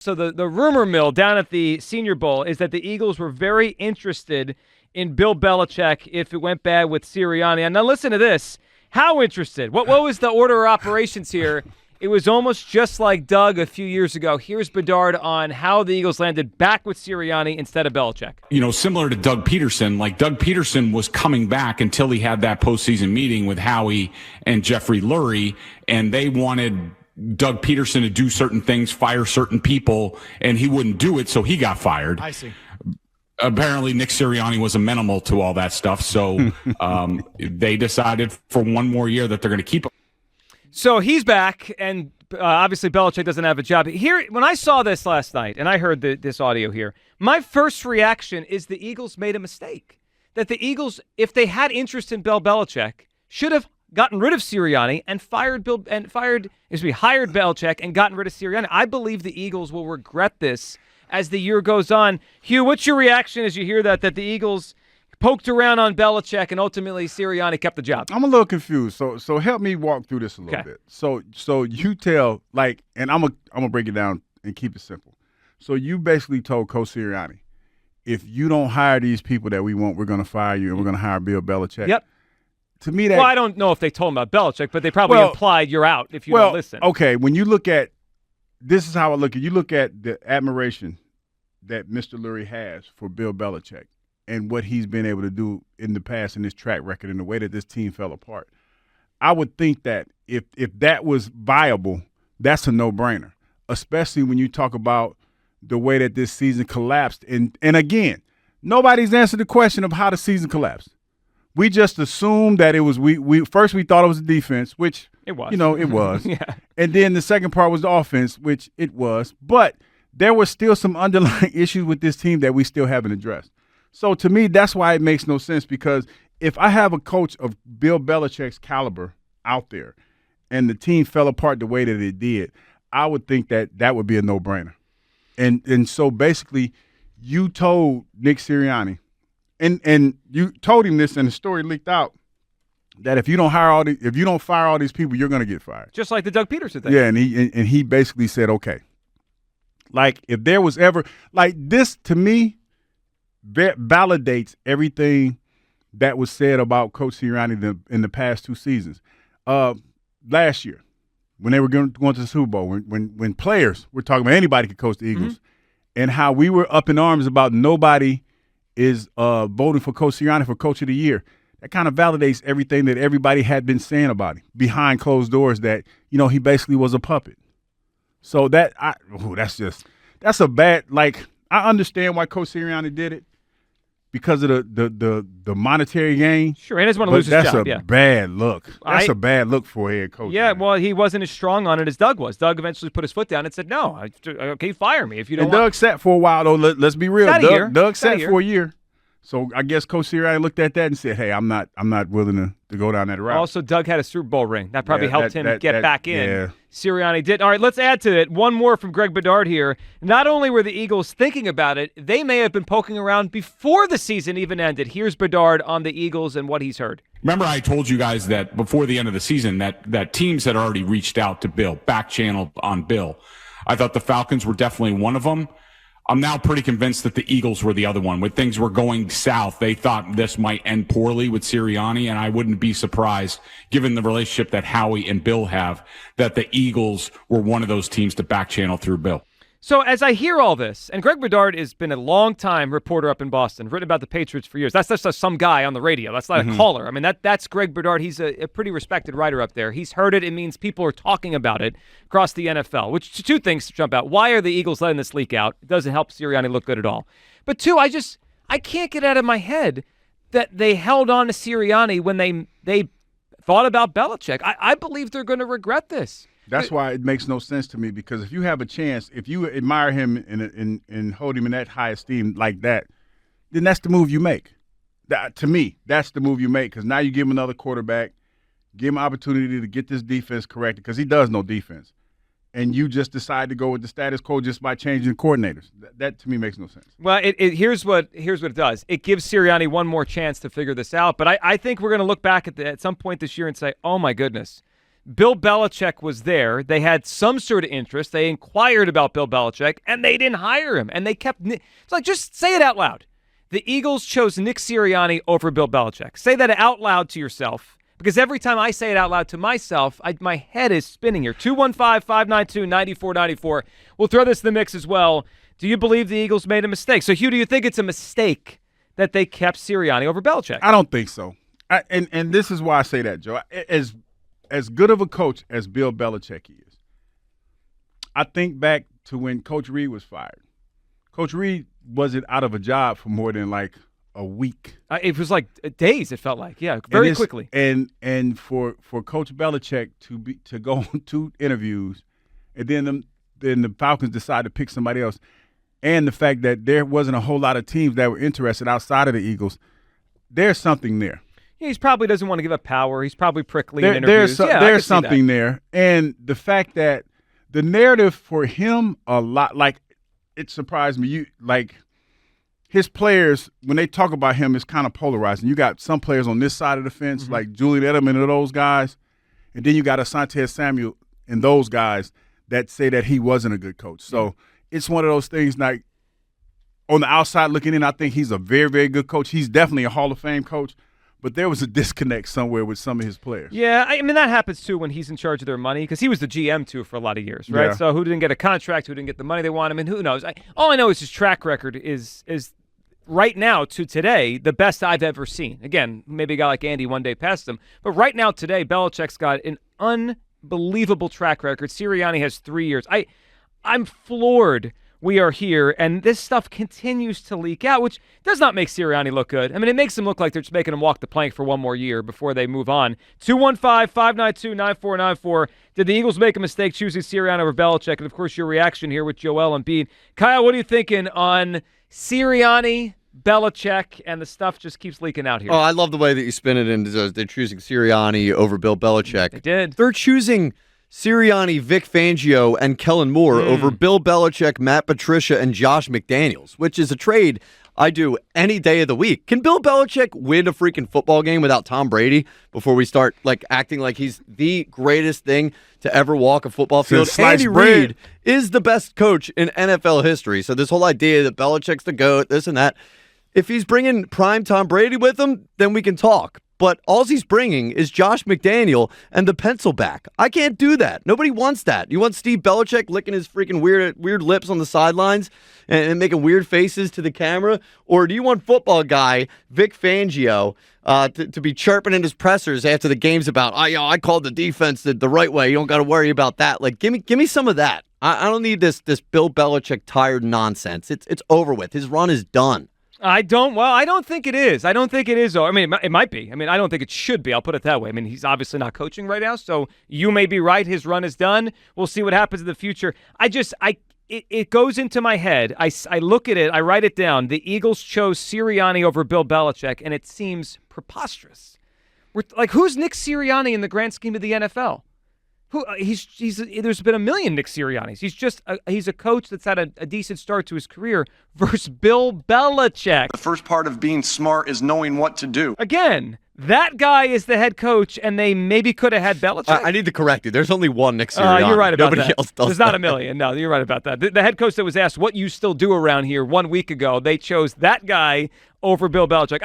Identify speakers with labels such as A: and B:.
A: So the rumor mill down at the Senior Bowl is that the Eagles were very interested in Bill Belichick if it went bad with Sirianni. And now listen to this. How interested? What was the order of operations here? It was almost just like Doug a few years ago. Here's Bedard on how the Eagles landed back with Sirianni instead of Belichick.
B: Similar to Doug Peterson, like Doug Peterson was coming back until he had that postseason meeting with Howie and Jeffrey Lurie, and they wanted Doug Peterson to do certain things, fire certain people, and he wouldn't do it, so he got fired.
C: I see.
B: Apparently, Nick Sirianni was amenable to all that stuff, so they decided for one more year that they're going to keep him.
A: So he's back, and obviously Belichick doesn't have a job. Here, when I saw this last night, and I heard this audio here, my first reaction is the Eagles made a mistake. That the Eagles, if they had interest in Bill Belichick, should have gotten rid of Sirianni and hired Belichick and gotten rid of Sirianni. I believe the Eagles will regret this as the year goes on. Hugh, what's your reaction as you hear that the Eagles poked around on Belichick and ultimately Sirianni kept the job?
D: I'm a little confused. So help me walk through this a little bit. So you tell, and I'm gonna break it down and keep it simple. So you basically told Coach Sirianni, if you don't hire these people that we want, we're gonna fire you and we're gonna hire Bill Belichick.
A: Yep.
D: To me,
A: I don't know if they told him about Belichick, but they probably implied you're out if you don't listen.
D: Okay, when you look at this is how I look at you look at the admiration that Mr. Lurie has for Bill Belichick and what he's been able to do in the past in his track record and the way that this team fell apart. I would think that if that was viable, that's a no-brainer, especially when you talk about the way that this season collapsed. And again, nobody's answered the question of how the season collapsed. We just assumed that it was we first we thought it was the defense, which
A: it was.
D: It was.
A: Yeah.
D: And then the second part was the offense, which it was. But there were still some underlying issues with this team that we still haven't addressed. So to me, that's why it makes no sense, because if I have a coach of Bill Belichick's caliber out there and the team fell apart the way that it did, I would think that would be a no-brainer. And so basically you told Nick Sirianni, and you told him this, and the story leaked out, that if you don't fire all these people, you're going to get fired.
A: Just like the Doug Peterson thing.
D: Yeah, and he basically said, okay. Like, if there was ever – like, this, to me, validates everything that was said about Coach Sirianni in the past two seasons. Last year, when they were going to the Super Bowl, when players were talking about anybody could coach the Eagles, and how we were up in arms about nobody is voting for Coach Sirianni for Coach of the Year. That kind of validates everything that everybody had been saying about him behind closed doors, that, he basically was a puppet. So that's a bad, like, I understand why Coach Sirianni did it because of the monetary gain.
A: Sure, and he doesn't want to lose his job.
D: That's a bad look. That's a bad look for a head coach.
A: Yeah,
D: man.
A: well, he wasn't as strong on it as Doug was. Doug eventually put his foot down and said, no, okay, fire me if you don't
D: want. Doug sat for a while, though. Let's be real. Doug sat for a year. So I guess Coach Sirianni looked at that and said, hey, I'm not willing to go down that route.
A: Also, Doug had a Super Bowl ring. That probably helped him get back in.
D: Yeah.
A: Sirianni did. All right, let's add to it. One more from Greg Bedard here. Not only were the Eagles thinking about it, they may have been poking around before the season even ended. Here's Bedard on the Eagles and what he's heard.
B: Remember, I told you guys that before the end of the season that teams had already reached out to Bill, back-channeled on Bill. I thought the Falcons were definitely one of them. I'm now pretty convinced that the Eagles were the other one. When things were going south, they thought this might end poorly with Sirianni, and I wouldn't be surprised, given the relationship that Howie and Bill have, that the Eagles were one of those teams to back channel through Bill.
A: So as I hear all this, and Greg Bedard has been a long-time reporter up in Boston, written about the Patriots for years. That's just some guy on the radio. That's not a caller. I mean, that's Greg Bedard. He's a pretty respected writer up there. He's heard it. It means people are talking about it across the NFL, which two things jump out. Why are the Eagles letting this leak out? It doesn't help Sirianni look good at all. But two, I can't get out of my head that they held on to Sirianni when they thought about Belichick. I believe they're going to regret this.
D: That's why it makes no sense to me, because if you have a chance, if you admire him and hold him in that high esteem like that, then that's the move you make. To me, that's the move you make, because now you give him another quarterback, give him an opportunity to get this defense corrected, because he does know defense, and you just decide to go with the status quo just by changing coordinators. That to me makes no sense.
A: Well, here's what it does. It gives Sirianni one more chance to figure this out, but I think we're going to look back at some point this year and say, oh my goodness, Bill Belichick was there. They had some sort of interest. They inquired about Bill Belichick, and they didn't hire him. And they kept – it's like, just say it out loud. The Eagles chose Nick Sirianni over Bill Belichick. Say that out loud to yourself, because every time I say it out loud to myself, my head is spinning here. 215-592-9494. We'll throw this in the mix as well. Do you believe the Eagles made a mistake? So, Hugh, do you think it's a mistake that they kept Sirianni over Belichick?
D: I don't think so. And this is why I say that, Joe. As good of a coach as Bill Belichick is, I think back to when Coach Reed was fired. Coach Reed wasn't out of a job for more than like a week.
A: It was like days, it felt like. Yeah, very quickly.
D: And for Coach Belichick to go on 2 interviews, and then the Falcons decide to pick somebody else, and the fact that there wasn't a whole lot of teams that were interested outside of the Eagles, there's something there.
A: Yeah, he probably doesn't want to give up power. He's probably prickly in interviews.
D: There's something there. And the fact that the narrative for him a lot, like, it surprised me. His players, when they talk about him, it's kind of polarizing. You got some players on this side of the fence, like Julian Edelman and those guys, and then you got Asante Samuel and those guys that say that he wasn't a good coach. So it's one of those things, like, on the outside looking in, I think he's a very, very good coach. He's definitely a Hall of Fame coach. But there was a disconnect somewhere with some of his players.
A: Yeah, I mean, that happens, too, when he's in charge of their money, because he was the GM, too, for a lot of years, right? Yeah. So who didn't get a contract, who didn't get the money they want him, and who knows? All I know is his track record is right now to today the best I've ever seen. Again, maybe a guy like Andy one day passed him. But right now today, Belichick's got an unbelievable track record. Sirianni has 3 years. I'm floored we are here, and this stuff continues to leak out, which does not make Sirianni look good. I mean, it makes him look like they're just making him walk the plank for one more year before they move on. 215-592-9494. Did the Eagles make a mistake choosing Sirianni over Belichick? And, of course, your reaction here with Joel and Bean. Kyle, what are you thinking on Sirianni, Belichick, and the stuff just keeps leaking out here?
C: Oh, I love the way that you spin it into they're choosing Sirianni over Bill Belichick.
A: They did.
C: They're choosing Sirianni, Vic Fangio, and Kellen Moore over Bill Belichick, Matt Patricia, and Josh McDaniels, which is a trade I do any day of the week. Can Bill Belichick win a freaking football game without Tom Brady before we start acting like he's the greatest thing to ever walk a football field? Andy Reid is the best coach in NFL history. So this whole idea that Belichick's the GOAT, this and that, if he's bringing prime Tom Brady with him, then we can talk. But all he's bringing is Josh McDaniel and the pencil back. I can't do that. Nobody wants that. You want Steve Belichick licking his freaking weird lips on the sidelines and making weird faces to the camera? Or do you want football guy Vic Fangio to be chirping in his pressers after the game's about, I called the defense the right way. You don't got to worry about that. Like, give me some of that. I don't need this Bill Belichick tired nonsense. It's over with. His run is done.
A: I don't think it is. I don't think it is. I mean, it might be. I mean, I don't think it should be. I'll put it that way. I mean, he's obviously not coaching right now, so you may be right. His run is done. We'll see what happens in the future. It goes into my head. I look at it. I write it down. The Eagles chose Sirianni over Bill Belichick, and it seems preposterous. Who's Nick Sirianni in the grand scheme of the NFL? There's been a million Nick Siriannis. He's a coach that's had a decent start to his career versus Bill Belichick.
E: The first part of being smart is knowing what to do.
A: Again, that guy is the head coach, and they maybe could have had Belichick.
C: I need to correct you. There's only one Nick Sirianni.
A: You're right about that.
C: Nobody else does.
A: There's not a million. No, you're right about that. The head coach that was asked what you still do around here 1 week ago, they chose that guy over Bill Belichick.